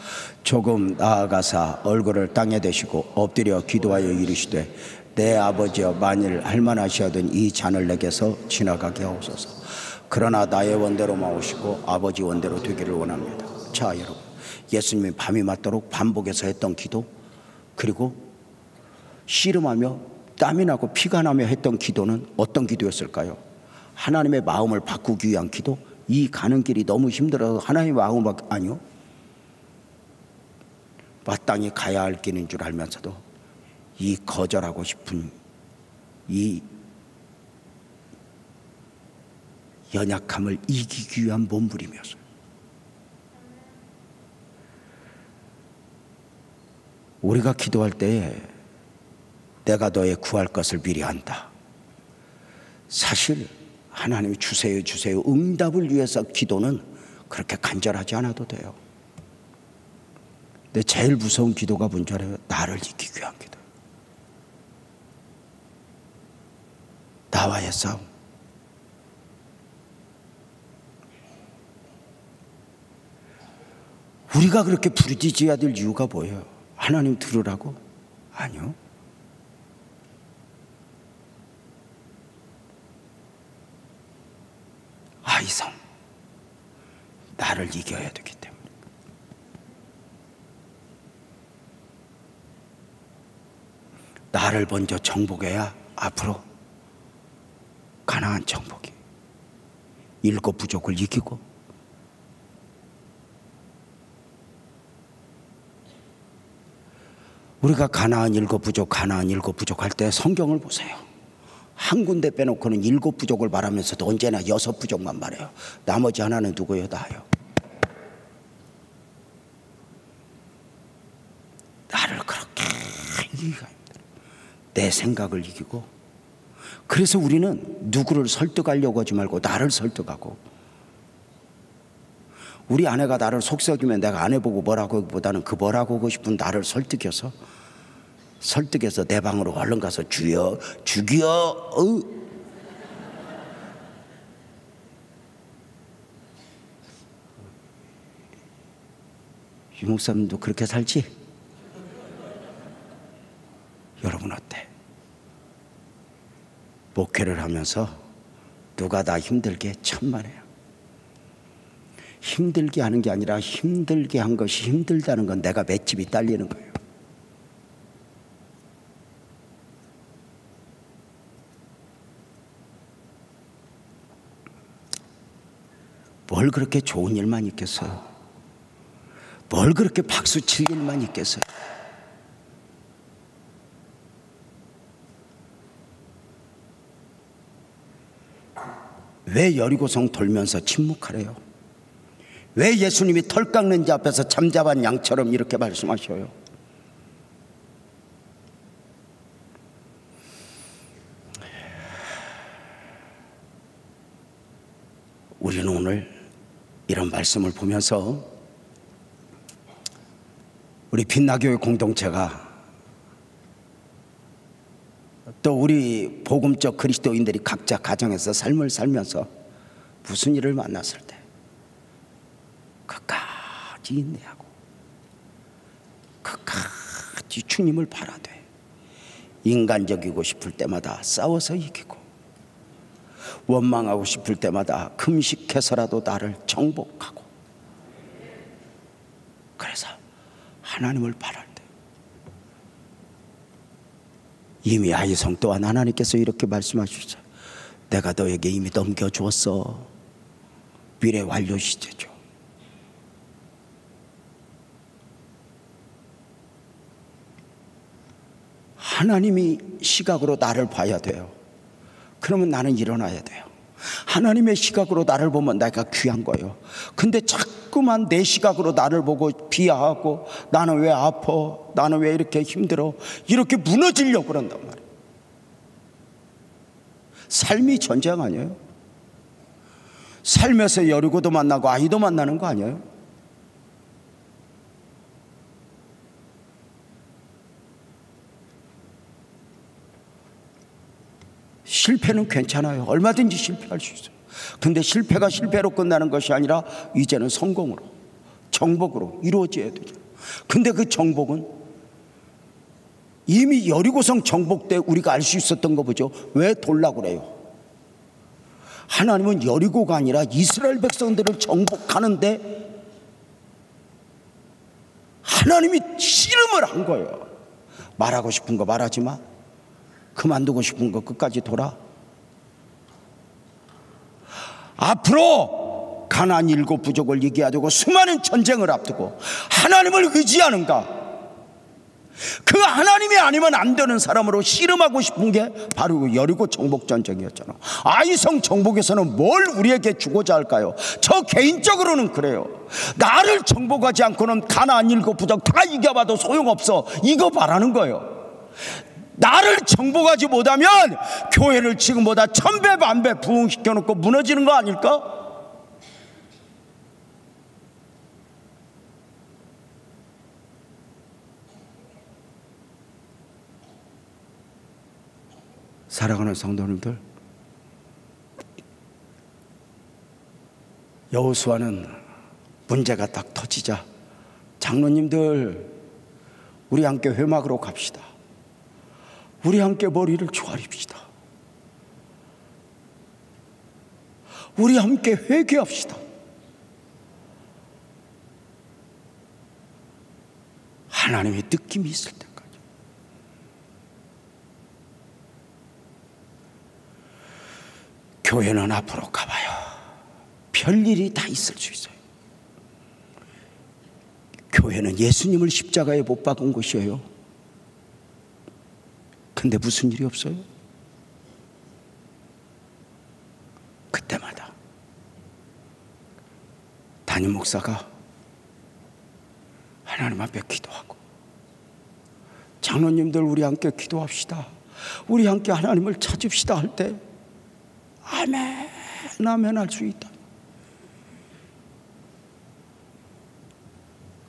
조금 나아가사 얼굴을 땅에 대시고 엎드려 기도하여 이르시되 내 아버지여 만일 할만하시거든 이 잔을 내게서 지나가게 하옵소서. 그러나 나의 원대로 마오시고 아버지 원대로 되기를 원합니다. 자 여러분, 예수님이 밤이 맞도록 반복해서 했던 기도, 그리고 씨름하며 땀이 나고 피가 나며 했던 기도는 어떤 기도였을까요? 하나님의 마음을 바꾸기 위한 기도? 이 가는 길이 너무 힘들어서 하나님의 마음을 아니요, 마땅히 가야 할 길인 줄 알면서도 이 거절하고 싶은 이 연약함을 이기기 위한 몸부림이었어요. 우리가 기도할 때에 내가 너의 구할 것을 미리 안다. 사실 하나님이 주세요 주세요 응답을 위해서 기도는 그렇게 간절하지 않아도 돼요. 근데 제일 무서운 기도가 뭔지 알아요? 나를 이기기 위한 기도. 나와의 싸움. 우리가 그렇게 부르짖어야 될 이유가 뭐예요? 하나님 들으라고? 아니요. 아이성, 나를 이겨야 되기 때문에. 나를 먼저 정복해야 앞으로 가나안 정복이, 일곱 부족을 이기고. 우리가 가나안 일곱 부족 할 때 성경을 보세요. 한 군데 빼놓고는 일곱 부족을 말하면서도 언제나 여섯 부족만 말해요. 나머지 하나는 누구예요? 나요. 나를 그렇게 이기가 힘들어. 내 생각을 이기고. 그래서 우리는 누구를 설득하려고 하지 말고 나를 설득하고, 우리 아내가 나를 속썩이면 내가 아내 보고 뭐라고 하기보다는 그 뭐라고 하고 싶은 나를 설득해서 내 방으로 얼른 가서 주여 죽여. 유 목사님도 그렇게 살지? 여러분 어때? 목회를 하면서 누가 다 힘들게 천만에요. 힘들게 하는 게 아니라 힘들게 한 것이 힘들다는 건 내가 맷집이 딸리는 거예요. 뭘 그렇게 좋은 일만 있겠어요? 뭘 그렇게 박수 칠 일만 있겠어요? 왜 여리고성 돌면서 침묵하래요? 왜 예수님이 털 깎는 자 앞에서 잠잠한 양처럼 이렇게 말씀하셔요? 우리는 오늘 이런 말씀을 보면서 우리 빛나교회 공동체가, 또 우리 복음적 그리스도인들이 각자 가정에서 삶을 살면서 무슨 일을 만났을 때 끝까지 인내하고 끝까지 주님을 바라되 인간적이고 싶을 때마다 싸워서 이기고, 원망하고 싶을 때마다 금식해서라도 나를 정복하고, 그래서 하나님을 바랄 때 이미 아이성 또한 하나님께서 이렇게 말씀하시죠. 내가 너에게 이미 넘겨주었어. 미래 완료 시제죠. 하나님이 시각으로 나를 봐야 돼요. 그러면 나는 일어나야 돼요. 하나님의 시각으로 나를 보면 내가 귀한 거예요. 근데 자꾸만 내 시각으로 나를 보고 비하하고, 나는 왜 아파? 나는 왜 이렇게 힘들어? 이렇게 무너지려고 그런단 말이에요. 삶이 전쟁 아니에요? 삶에서 여리고도 만나고 아이도 만나는 거 아니에요? 실패는 괜찮아요. 얼마든지 실패할 수 있어요. 근데 실패가 실패로 끝나는 것이 아니라 이제는 성공으로, 정복으로 이루어져야 되죠. 근데 그 정복은 이미 여리고성 정복 때 우리가 알 수 있었던 거 보죠. 왜 돌라고 그래요? 하나님은 여리고가 아니라 이스라엘 백성들을 정복하는데 하나님이 씨름을 한 거예요. 말하고 싶은 거 말하지 마. 그만두고 싶은 거 끝까지 돌아. 앞으로 가나안 일곱 부족을 이겨야 되고 수많은 전쟁을 앞두고 하나님을 의지하는가? 그 하나님이 아니면 안 되는 사람으로 씨름하고 싶은 게 바로 여리고 정복 전쟁이었잖아. 아이성 정복에서는 뭘 우리에게 주고자 할까요? 저 개인적으로는 그래요. 나를 정복하지 않고는 가나안 일곱 부족 다 이겨봐도 소용없어. 이거 바라는 거예요. 나를 정복하지 못하면 교회를 지금보다 1000배 만배 부흥시켜놓고 무너지는 거 아닐까? 사랑하는 성도님들, 여호수아는 문제가 딱 터지자 장로님들 우리 함께 회막으로 갑시다. 우리 함께 머리를 조아립시다. 우리 함께 회개합시다. 하나님의 느낌이 있을 때까지. 교회는 앞으로 가봐요. 별일이 다 있을 수 있어요. 교회는 예수님을 십자가에 못 박은 곳이에요. 근데 무슨 일이 없어요? 그때마다 담임 목사가 하나님 앞에 기도하고, 장로님들 우리 함께 기도합시다, 우리 함께 하나님을 찾읍시다 할 때 아멘 아멘 할 수 있다.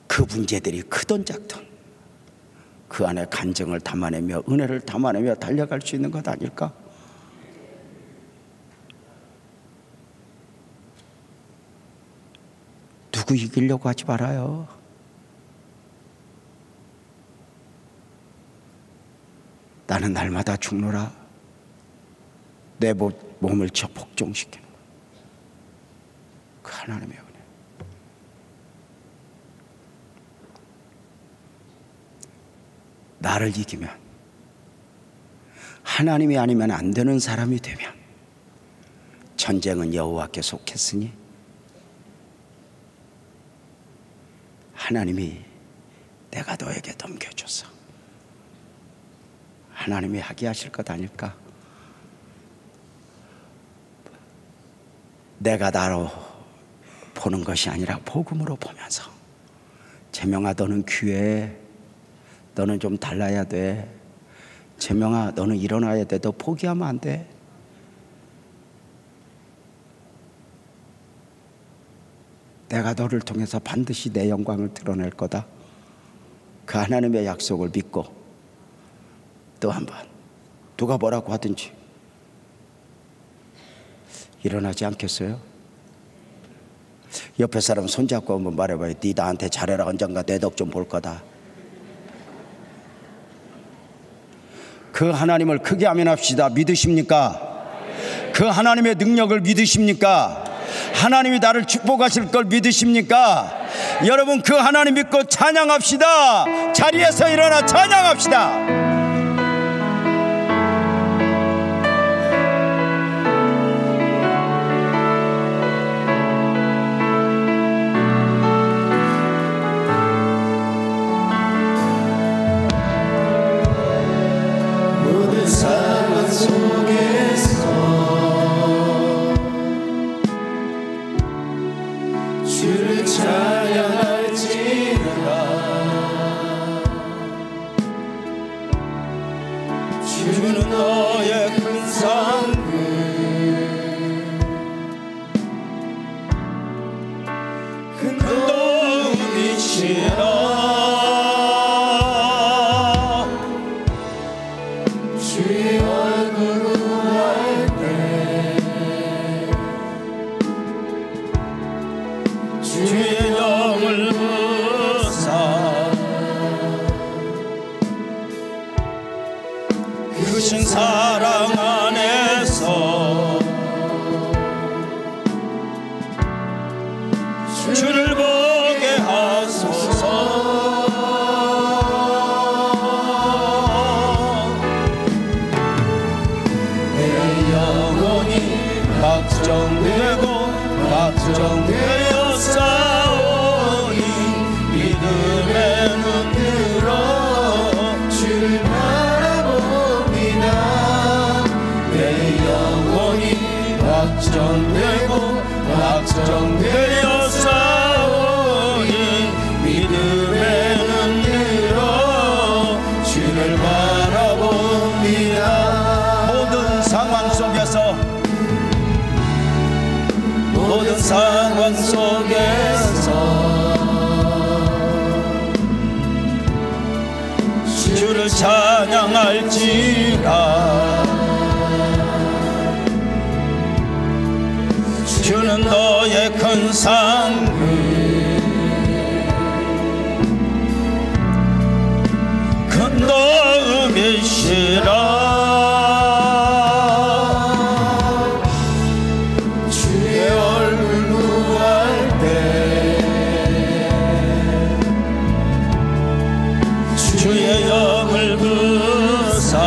그 문제들이 크든 작든 그 안에 간증을 담아내며 은혜를 담아내며 달려갈 수 있는 것 아닐까? 누구 이기려고 하지 말아요. 나는 날마다 죽노라. 내 몸을 저 복종시키는 거야. 그 하나님의 은혜. 나를 이기면, 하나님이 아니면 안 되는 사람이 되면, 전쟁은 여호와께 속했으니 하나님이 내가 너에게 넘겨줬어. 하나님이 하게 하실 것 아닐까? 내가 나로 보는 것이 아니라 복음으로 보면서, 재명아 너는 귀해, 너는 좀 달라야 돼, 재명아 너는 일어나야 돼, 너 포기하면 안 돼. 내가 너를 통해서 반드시 내 영광을 드러낼 거다. 그 하나님의 약속을 믿고 또 한 번 누가 뭐라고 하든지 일어나지 않겠어요? 옆에 사람 손잡고 한번 말해봐요. 네 나한테 잘해라, 언젠가 내 덕 좀 볼 거다. 그 하나님을 크게 아멘합시다. 믿으십니까? 그 하나님의 능력을 믿으십니까? 하나님이 나를 축복하실 걸 믿으십니까? 여러분 그 하나님 믿고 찬양합시다. 자리에서 일어나 찬양합시다. 모든 상황 속에서 주를 찬양할지라. 주는 너의 큰 상급, 큰 도움이시라. 주의 얼굴 구할 때 주의 영을 부사 크신 사랑 안에서 주를 보게 하소서. 내 영혼이 걱정되고 걱정되어 싸우니 믿음의 눈 들어 주를 바라봅니다. 내 영혼이 걱정되고 걱정되어 싸우니 믿음의 눈 들어 주를 바라봅니다. 모든 상황 속에서, 모든 상황 속에서 주를 찬양할지라. 주는 너의 큰 상급, 큰 도움이시라. 주의 얼굴 구할 때 주의 영을 부사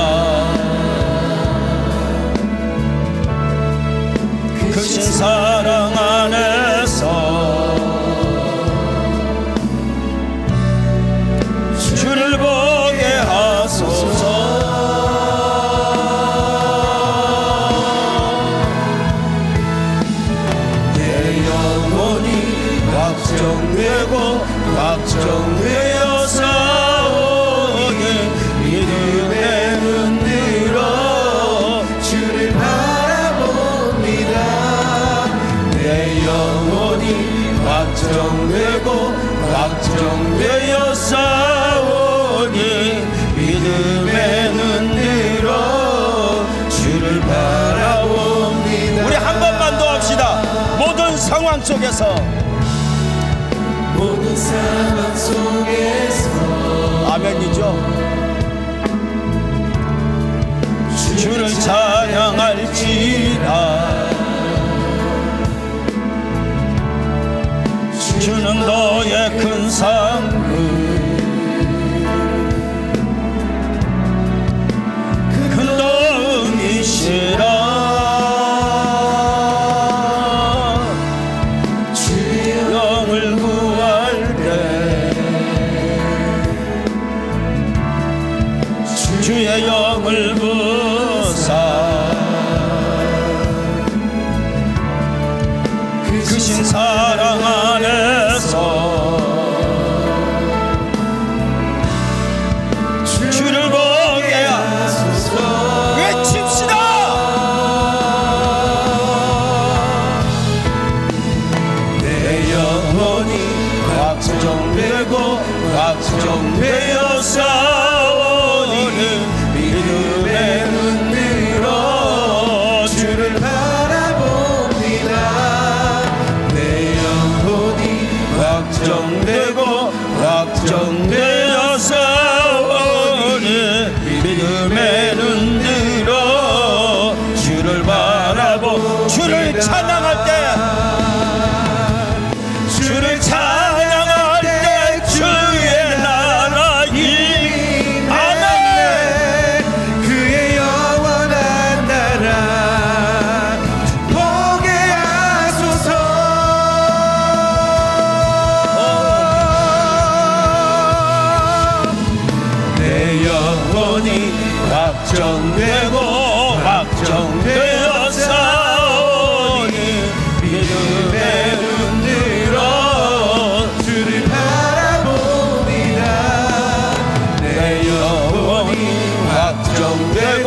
확정되고 확정되어 싸우니 믿음에 흔들어 주를 바라봅니다. 내 영혼이 확정되고 확정되어 싸우니 믿음에 흔들어 주를 바라봅니다. 우리 한 번만 더 합시다. 모든 상황 속에서 모든 상황 속에서 아멘이죠. 주를 찬양할지라. 주는 너의 큰 상급 큰 도움이시라. 주의 영을 구할 때 주의 영을 부사 크신 사랑 안에서 주를 보게 하소서. 외칩시다. 내 영혼이 확정되고 확정되어 싸우니 믿음에 흔들어 주를 바라봅니다. 내 영혼이 확정되고 확정되어 싸우니 믿음에 흔들어 주를 바라보. 주를 찬양할 때 주를 찬양할 때 주의 나라 임하네. 그의 영원한 나라 보게 하소서. 내 영혼이 확정되고 확정되어 싸우니 믿음에 흔들어 주를 바라봅니다. 내 영혼이 확정되고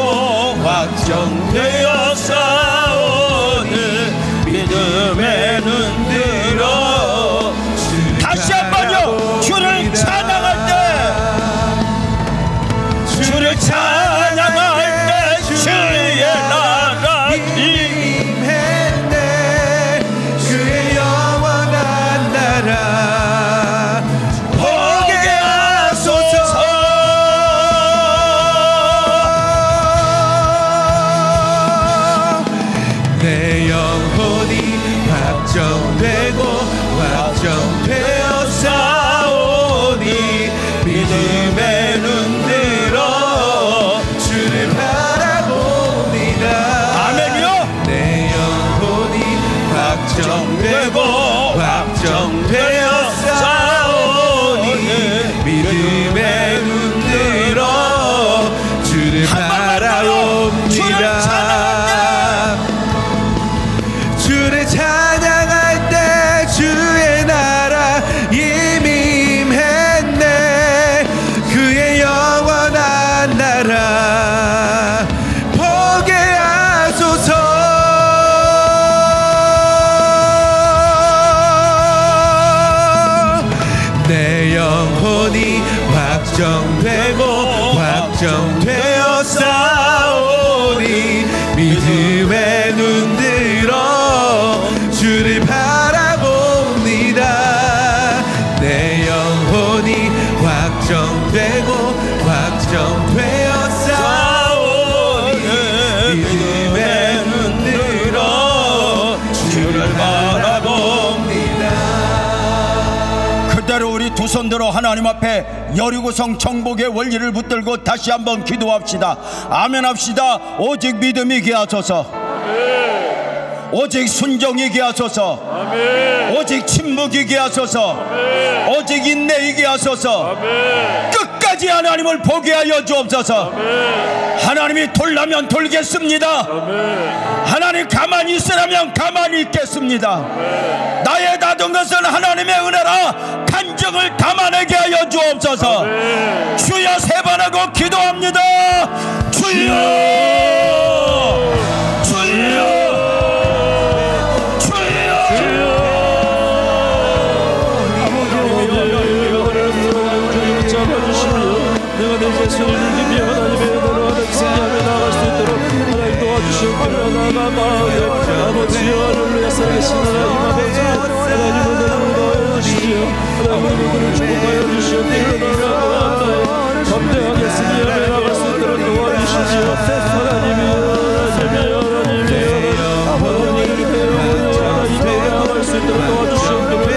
확정되어 싸우니 믿음에 흔들어 다시 한번요. 주를 찬양할 때 주를 찬양할 때 주의 나라 임했네. 그의 영원한 나라 보게 하소서. 내 영혼이 확정되고 확정되어 싸우니 믿음에 흔들어 주를 바라봅니다. 아멘이요. 내 영혼이 확정되고 확정되어 싸우니 믿음에 흔들어 주를 바라봅니다. 주를 찬양할 때 주의 나라 이미 임했네. 그의 영원한 나라 보게 하소서. 내 영혼이 확정되고 확정되어 싸우니 믿음에 눈들어 주를 바라봅니다. 내 영혼이 확정되고 확정되어 싸우니 믿음에 눈들어 주를 바라봅니다. 그대로 우리 두 손들어 하나님 앞에 여리고성 정복의 원리를 붙들고 다시 한번 기도합시다. 아멘 합시다. 오직 믿음이게 하소서. 오직 순종이게 하소서. 오직 침묵이게 하소서. 오직 인내이게 하소서. 끝까지 하나님을 보게 하여 주옵소서. 하나님이 돌라면 돌겠습니다. 하나님 하나님 가만히 있으라면 가만히 있겠습니다. 나의 모든 것은 하나님의 은혜라 간증을 담아내게 하여 주옵소서. 주여 세 번 하고 기도합니다. 주여 주여 내가 내 자신을 믿으며 하나님의 은혜로 하나님 승리하며 나아갈 수 있도록 하나님 도와주시옵소서. 아버지여 할렐루야 살아계신 하나님 아버지 하나님 은혜를 넣어주시오. 하나님 은혜를 축복하여 주시오. 담대하게 승리하며 나아갈 수 있도록 도와주시오. 하나님이 나아갈 수 있도록 도와주시옵소서.